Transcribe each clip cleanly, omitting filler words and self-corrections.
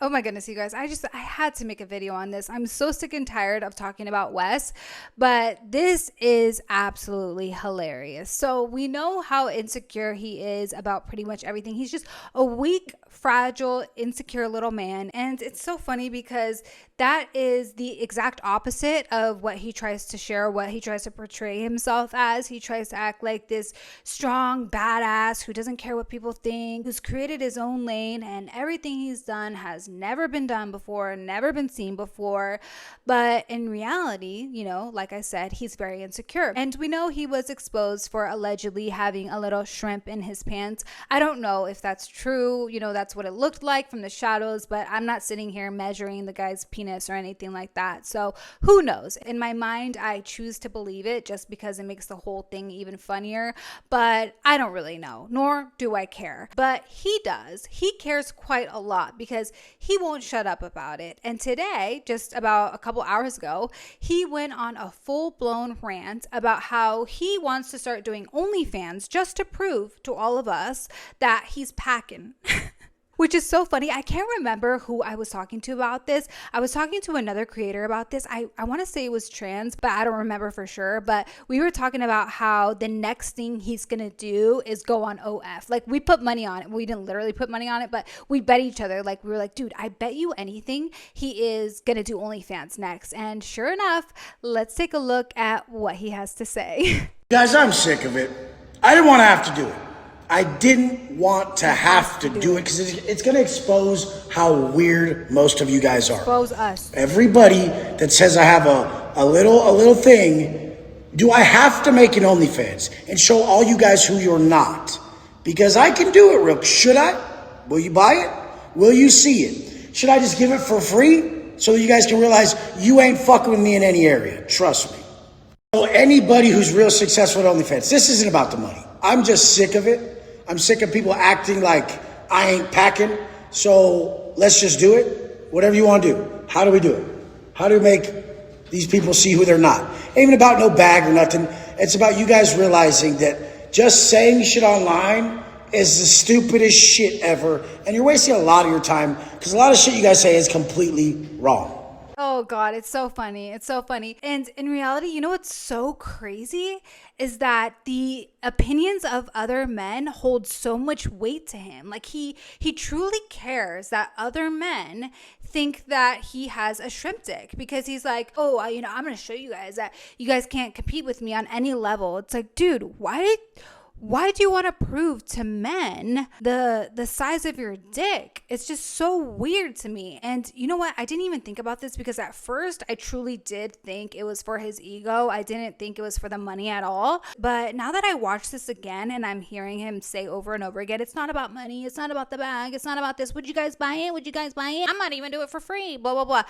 Oh my goodness, you guys. I had to make a video on this. I'm so sick and tired of talking about Wes, but this is absolutely hilarious. So we know how insecure he is about pretty much everything. He's just a weak, fragile, insecure little man. And it's so funny because that is the exact opposite of what he tries to share, what he tries to portray himself as. He tries to act like this strong badass who doesn't care what people think, who's created his own lane, and everything he's done has never been done before, never been seen before. But in reality, like I said, he's very insecure. And we know he was exposed for allegedly having a little shrimp in his pants. I don't know if that's true. That's what it looked like from the shadows, but I'm not sitting here measuring the guy's penis or anything like that. So who knows? In my mind, I choose to believe it just because it makes the whole thing even funnier. But I don't really know, nor do I care. But he does. He cares quite a lot because he won't shut up about it. And today, just about a couple hours ago, he went on a full-blown rant about how he wants to start doing OnlyFans just to prove to all of us that he's packing. Which is so funny. I can't remember who I was talking to about this. I was talking to another creator about this. I want to say it was trans, but I don't remember for sure. But we were talking about how the next thing he's going to do is go on OF. Like, we put money on it. We didn't literally put money on it, but we bet each other. Like, we were like, dude, I bet you anything he is going to do OnlyFans next. And sure enough, let's take a look at what he has to say. Guys, I'm sick of it. I didn't want to have to do it. I didn't want to have to do it because it's going to expose how weird most of you guys are. Expose us. Everybody that says I have a little thing, do I have to make an OnlyFans and show all you guys who you're not? Because I can do it real. Should I? Will you buy it? Will you see it? Should I just give it for free so that you guys can realize you ain't fucking with me in any area? Trust me. So anybody who's real successful at OnlyFans, this isn't about the money. I'm just sick of it. I'm sick of people acting like I ain't packing. So let's just do it. Whatever you want to do. How do we do it? How do we make these people see who they're not? Ain't even about no bag or nothing. It's about you guys realizing that just saying shit online is the stupidest shit ever. And you're wasting a lot of your time because a lot of shit you guys say is completely wrong. Oh God, it's so funny. It's so funny. And in reality, what's so crazy is that the opinions of other men hold so much weight to him. Like he truly cares that other men think that he has a shrimp dick because he's like, oh, I'm going to show you guys that you guys can't compete with me on any level. It's like, dude, why do you want to prove to men the size of your dick? It's just so weird to me. And you know what? I didn't even think about this because at first I truly did think it was for his ego. I didn't think it was for the money at all. But now that I watch this again and I'm hearing him say over and over again, it's not about money. It's not about the bag. It's not about this. Would you guys buy it? Would you guys buy it? I might even do it for free. Blah, blah, blah.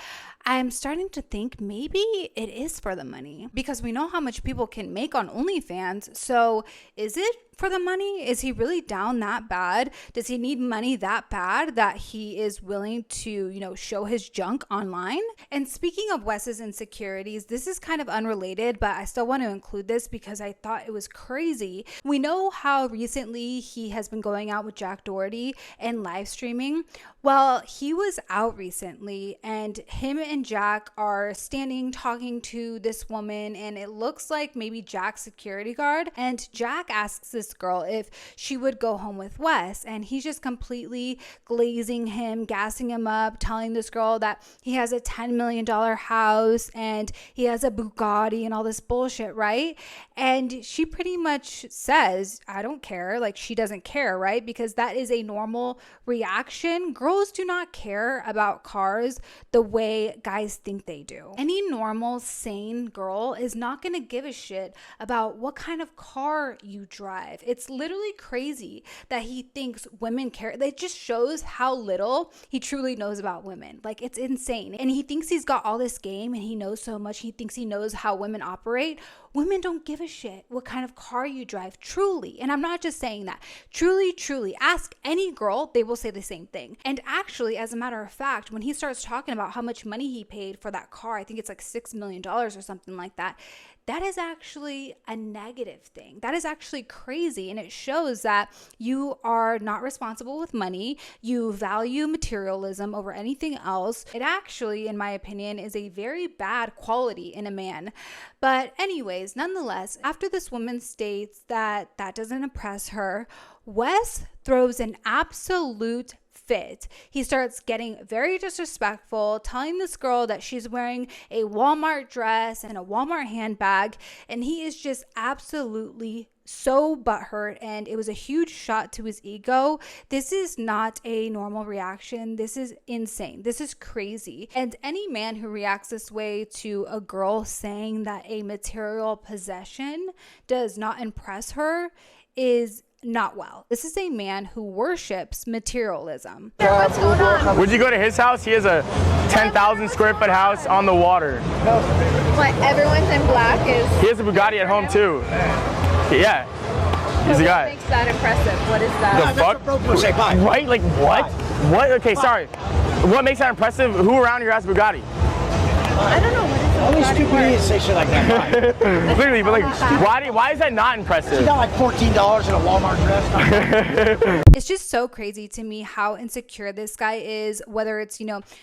I'm starting to think maybe it is for the money because we know how much people can make on OnlyFans. So is it for the money? Is he really down that bad? Does he need money that bad that he is willing to, show his junk online? And speaking of Wes's insecurities, this is kind of unrelated, but I still want to include this because I thought it was crazy. We know how recently he has been going out with Jack Doherty and live streaming. Well, he was out recently and him and Jack are standing talking to this woman, and it looks like maybe Jack's security guard. And Jack asks this girl if she would go home with Wes, and he's just completely glazing him, gassing him up, telling this girl that he has a $10 million house and he has a Bugatti and all this bullshit, right? And she pretty much says, I don't care. Like, she doesn't care, right? Because that is a normal reaction. Girls do not care about cars the way guys think they do. Any normal, sane girl is not going to give a shit about what kind of car you drive. It's literally crazy that he thinks women care. It just shows how little he truly knows about women. Like, it's insane. And he thinks he's got all this game and he knows so much. He thinks he knows how women operate, women don't give a shit what kind of car you drive, truly. And I'm not just saying that. Truly, ask any girl, they will say the same thing. And actually, as a matter of fact, when he starts talking about how much money he paid for that car, I think it's like $6 million or something like that, that is actually a negative thing. That is actually crazy. And it shows that you are not responsible with money. You value materialism over anything else. It actually, in my opinion, is a very bad quality in a man. But anyways, nonetheless, after this woman states that that doesn't impress her, Wes throws an absolute fit. He starts getting very disrespectful, telling this girl that she's wearing a Walmart dress and a Walmart handbag, and he is just absolutely so butthurt, and it was a huge shot to his ego. This is not a normal reaction. This is insane. This is crazy. And any man who reacts this way to a girl saying that a material possession does not impress her is not well. This is a man who worships materialism. What's going on? Would you go to his house? He has a 10,000 square foot house on the water. What, everyone's in black is... He has a Bugatti at home too. Yeah. He's the guy. What makes that impressive? What is that? The fuck? Say bye. Right? Like what? What? Okay, sorry. What makes that impressive? Who around here has Bugatti? I don't know what is Only stupid idiots say shit like that. Literally, but like, why is that not impressive? You got like $14 in a Walmart dress. It's just so crazy to me how insecure this guy is, whether it's,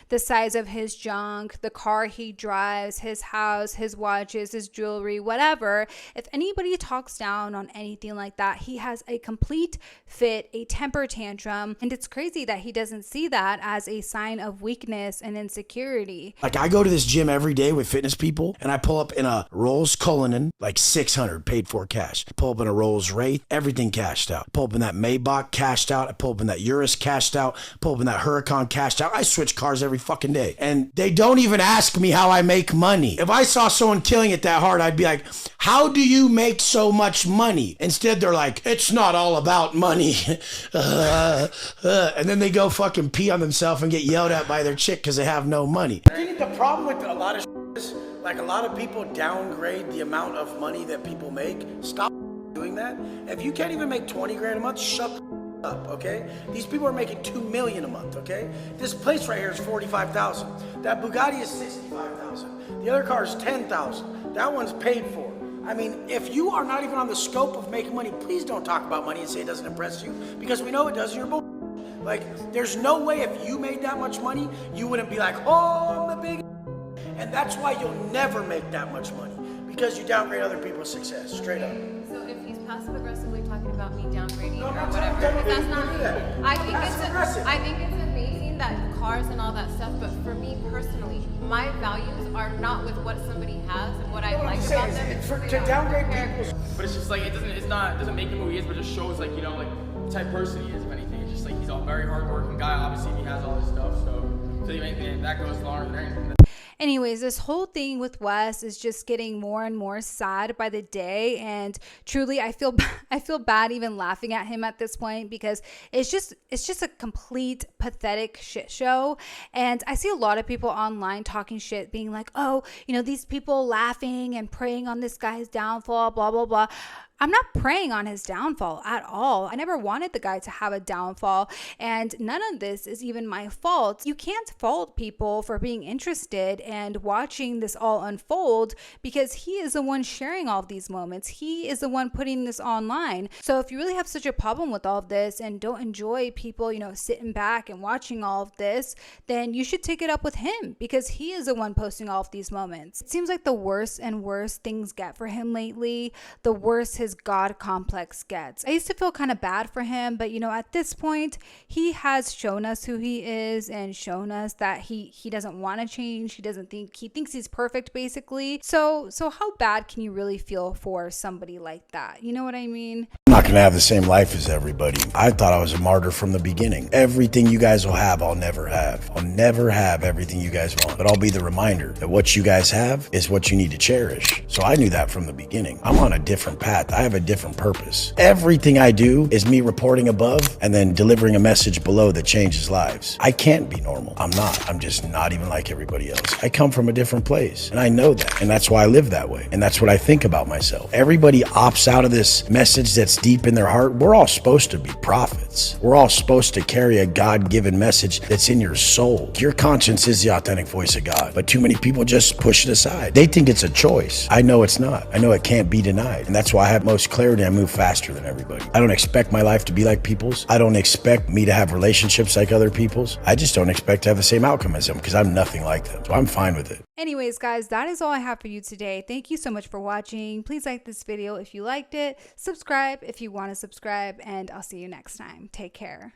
the size of his junk, the car he drives, his house, his watches, his jewelry, whatever. If anybody talks down on anything like that, he has a complete fit, a temper tantrum. And it's crazy that he doesn't see that as a sign of weakness and insecurity. Like, I go to this gym every day with fitness people, and I pull up in a Rolls Cullinan, like 600 paid for cash. Pull up in a Rolls Wraith, everything cashed out. Pull up in that Maybach, cashed out. I pull up in that Urus, cashed out. Pull up in that Huracan, cashed out. I switch cars every fucking day. And they don't even ask me how I make money. If I saw someone killing it that hard, I'd be like, how do you make so much money? Instead, they're like, it's not all about money. And then they go fucking pee on themselves and get yelled at by their chick because they have no money. I think the problem with a lot of is, like, a lot of people downgrade the amount of money that people make. Stop doing that. If you can't even make 20 grand a month, shut the up, okay? These people are making 2 million a month, okay? This place right here is 45,000. That Bugatti is 65,000. The other car is 10,000. That one's paid for. I mean, if you are not even on the scope of making money, please don't talk about money and say it doesn't impress you, because we know it does, and you're bull. Like, there's no way if you made that much money, you wouldn't be like, oh, I'm the big. And that's why you'll never make that much money, because you downgrade other people's success, straight up. So if he's passive aggressively talking about me downgrading No, or I'm whatever, not if that's not me. that. I think it's amazing that cars and all that stuff, but for me personally, my values are not with what somebody has and what I like about them. It's To downgrade people's. But it's just like it doesn't make him who he is, but it just shows like the type of person he is. If anything, it's just like he's a very hardworking guy. Obviously, he has all this stuff, so if anything, that goes longer than anything. Anyways, this whole thing with Wes is just getting more and more sad by the day, and truly I feel bad even laughing at him at this point, because it's just a complete pathetic shit show. And I see a lot of people online talking shit, being like, oh, these people laughing and preying on this guy's downfall, blah blah blah. I'm not preying on his downfall at all. I never wanted the guy to have a downfall, and none of this is even my fault. You can't fault people for being interested and watching this all unfold, because he is the one sharing all of these moments. He is the one putting this online. So if you really have such a problem with all of this and don't enjoy people, sitting back and watching all of this, then you should take it up with him, because he is the one posting all of these moments. It seems like the worse and worse things get for him lately, the worse his God complex gets. I used to feel kind of bad for him, but at this point, he has shown us who he is and shown us that he doesn't want to change. He thinks he's perfect, basically. So how bad can you really feel for somebody like that? You know what I mean? I'm not gonna have the same life as everybody. I thought I was a martyr from the beginning. Everything you guys will have, I'll never have. I'll never have everything you guys want, but I'll be the reminder that what you guys have is what you need to cherish. So I knew that from the beginning. I'm on a different path. I have a different purpose. Everything I do is me reporting above and then delivering a message below that changes lives. I can't be normal. I'm not. I'm just not even like everybody else. I come from a different place, and I know that, and that's why I live that way, and that's what I think about myself. Everybody opts out of this message that's deep in their heart. We're all supposed to be prophets. We're all supposed to carry a God-given message that's in your soul. Your conscience is the authentic voice of God, but too many people just push it aside. They think it's a choice. I know it's not. I know it can't be denied, and that's why I have most clarity. I move faster than everybody. I don't expect my life to be like people's. I don't expect me to have relationships like other people's. I just don't expect to have the same outcome as them because I'm nothing like them. So I'm fine with it. Anyways, guys, that is all I have for you today. Thank you so much for watching. Please like this video if you liked it. Subscribe if you want to subscribe, and I'll see you next time. Take care.